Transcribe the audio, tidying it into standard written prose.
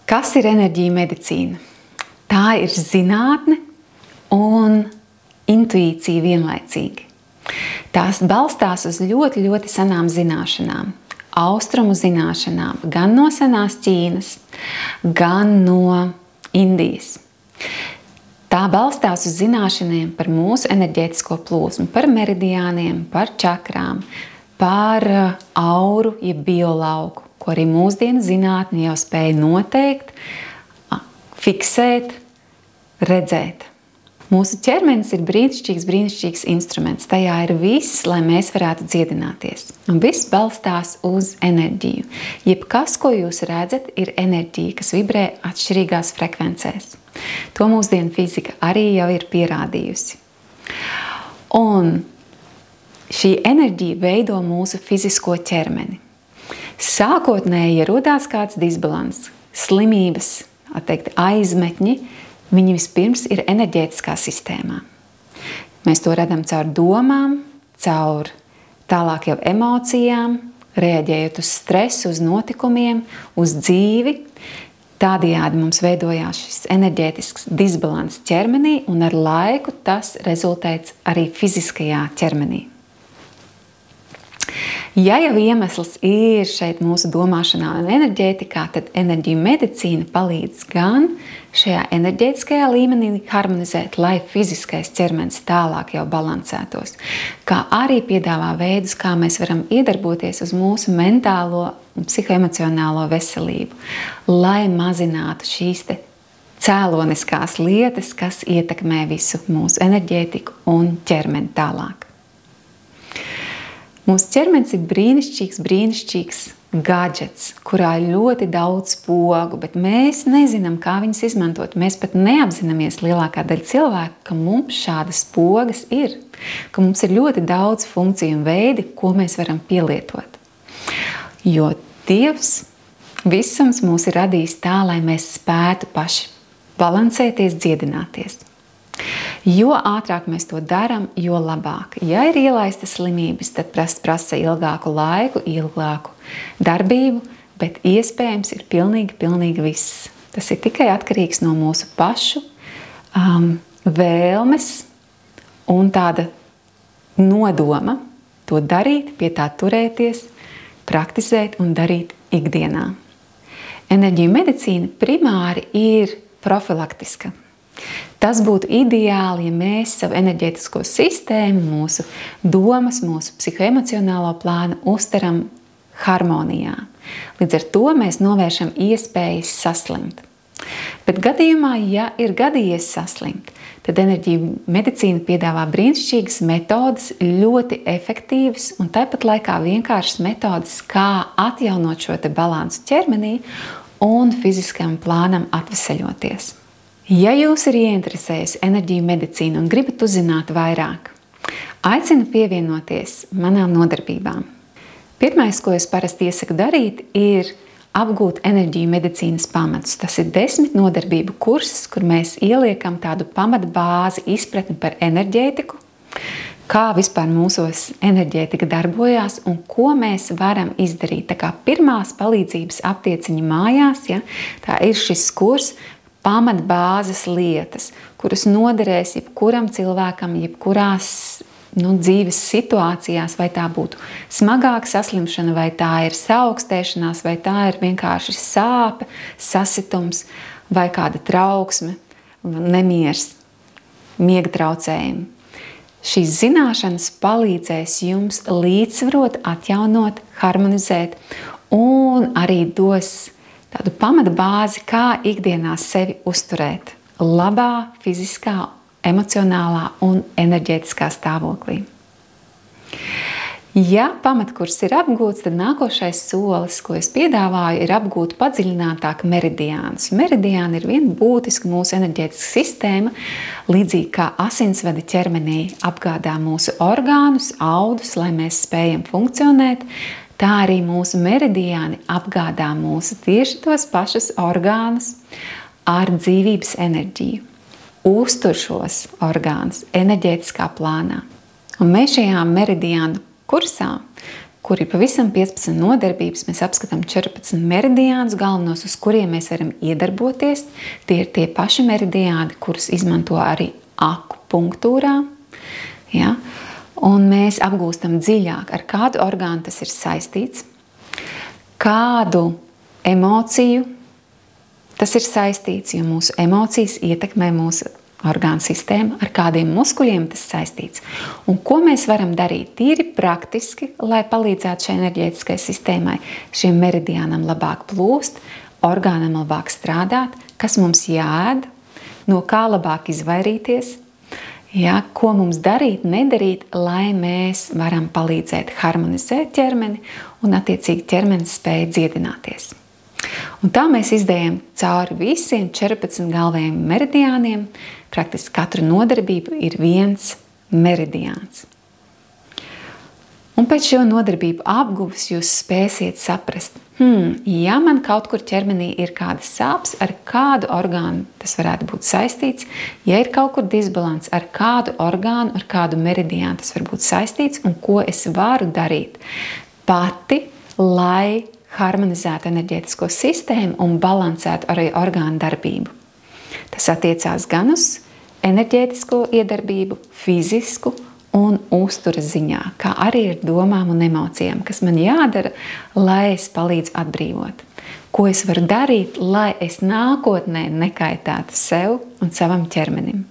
Kas ir enerģija medicīna? Tā ir zinātne un intuīcija vienlaicīgi. Tās balstās uz ļoti, ļoti senām zināšanām, austrumu zināšanām, gan no senās Ķīnas, gan no Indijas. Tā balstās uz zināšaniem par mūsu enerģētisko plūsmu, par meridiāniem, par čakrām, par auru, jeb biolauku, ko arī mūsdienu zinātne jau spēja noteikt, fiksēt, redzēt. Mūsu ķermenis ir brīnišķīgs instruments. Tajā ir viss, lai mēs varētu dziedināties. Un viss balstās uz enerģiju. Jebkas, ko jūs redzat, ir enerģija, kas vibrē atšķirīgās frekvencēs. To mūsdienu fizika arī jau ir pierādījusi. Un šī enerģija veido mūsu fizisko ķermeni. Sākotnēji, ja rodās kāds disbalans, slimības, aizmetņi, viņi vispirms ir enerģētiskā sistēmā. Mēs to redzam caur domām, caur tālāk jau emocijām, reaģējot uz stresu, uz notikumiem, uz dzīvi. Tādējādi mums veidojās šis enerģētisks disbalans ķermenī, un ar laiku tas rezultēts arī fiziskajā ķermenī. Ja jau iemesls ir šeit mūsu domāšanā un enerģētikā, tad enerģija medicīna palīdz gan šajā enerģētiskajā līmenī harmonizēt, lai fiziskais ķermenis tālāk jau balansētos, kā arī piedāvā veidus, kā mēs varam iedarboties uz mūsu mentālo un psihoemocionālo veselību, lai mazinātu šīs cēloniskās lietas, kas ietekmē visu mūsu enerģētiku un ķermeni tālāk. Mūsu ķermenis ir brīnišķīgs gadžets, kurā ir ļoti daudz pogu, bet mēs nezinām, kā viņus izmantot. Mēs pat neapzināmies, lielākā daļa cilvēku, ka mums šādas pogas ir, ka mums ir ļoti daudz funkciju un veidi, ko mēs varam pielietot. Jo Dievs visums mūs ir radījis tā, lai mēs spētu paši balansēties, dziedināties. Jo ātrāk mēs to darām, jo labāk. Ja ir ielaistas slimības, tad prasa ilgāku laiku, ilgāku darbību, bet iespējams ir pilnīgi viss. Tas ir tikai atkarīgs no mūsu pašu vēlmes un tāda nodoma to darīt, pie tā turēties, praktizēt un darīt ikdienā. Enerģija medicīna primāri ir profilaktiska. Tas būtu ideāli, ja mēs savu enerģētisko sistēmu, mūsu domas, mūsu psihoemocionālo plānu uztaram harmonijā. Līdz ar to mēs novēršam iespējas saslimt. Bet gadījumā, ja ir gadījies saslimt, tad enerģija medicīna piedāvā brīnišķīgas metodes, ļoti efektīvas un tāpat laikā vienkāršas metodes, kā atjaunot šo balansu ķermenī un fiziskam plānam atveseļoties. Ja jūs ir ieinteresējusi enerģiju medicīnu un gribat uzzināt vairāk, aicinu pievienoties manām nodarbībām. Pirmais, ko es parasti iesaku darīt, ir apgūt enerģiju medicīnas pamatus. Tas ir 10 nodarbību kursus, kur mēs ieliekam tādu pamatbāzi izpratni par enerģētiku, kā vispār mūsos enerģētika darbojās un ko mēs varam izdarīt. Tā kā pirmās palīdzības aptieciņa mājās, ja, tā ir šis kurs, pamatbāzes lietas, kuras noderēs jebkuram cilvēkam, jebkurās dzīves situācijās, vai tā būtu smagāka saslimšana, vai tā ir saaugstēšanās, vai tā ir vienkārši sāpe, sasitums, vai kāda trauksme, nemiers, miega traucējumi. Šīs zināšanas palīdzēs jums līdzsvarot, atjaunot, harmonizēt un arī dos tādu pamatbāzi, kā ikdienā sevi uzturēt labā, fiziskā, emocionālā un enerģētiskā stāvoklī. Ja pamatkurs ir apgūts, tad nākošais solis, ko es piedāvāju, ir apgūt padziļinātāk meridiānus. Meridiāni ir viena būtiska mūsu enerģētiska sistēma, līdzīgi kā asinsvadi ķermenī apgādā mūsu orgānus, audus, lai mēs spējam funkcionēt. Tā arī mūsu meridiāni apgādā mūsu tieši tos pašus orgānus ar dzīvības enerģiju. Uztur šos orgānus enerģētiskā plānā. Un mēs šajā meridiānu kursā kur ir pavisam 15 nodarbības. Mēs apskatām 14 meridiānus galvenos, uz kuriem mēs varam iedarboties. Tie ir tie paši meridiāni, kurus izmanto arī akupunktūrā. Ja? Un mēs apgūstam dziļāk, ar kādu orgānu tas ir saistīts, kādu emociju tas ir saistīts, jo mūsu emocijas ietekmē mūsu orgānu sistēmu, ar kādiem muskuļiem tas saistīts. Un ko mēs varam darīt tīri praktiski, lai palīdzētu šai enerģētiskai sistēmai, šiem meridiānam labāk plūst, orgānam labāk strādāt, kas mums jāēd, no kā labāk izvairīties, ja, ko mums darīt, nedarīt, lai mēs varam palīdzēt harmonizēt ķermeni un attiecīgi ķermenis spēja dziedināties. Un tā mēs izdējam cauri visiem 14 galvējiem meridiāniem. Praktiski katru nodarbību ir viens meridiāns. Un pēc šo nodarbību apguves jūs spēsiet saprast, ja man kaut kur ķermenī ir kādas sāpes, ar kādu orgānu tas varētu būt saistīts, ja ir kaut kur disbalans, ar kādu orgānu, ar kādu meridiānu tas var būt saistīts un ko es varu darīt pati, lai harmonizētu enerģētisko sistēmu un balansētu arī orgānu darbību. Tas attiecās gan uz enerģētisko iedarbību, fizisku un uzturas ziņā, kā arī ar domām un emocijām, kas man jādara, lai es palīdzu atbrīvot. Ko es varu darīt, lai es nākotnē nekaitētu sev un savam ķermenim.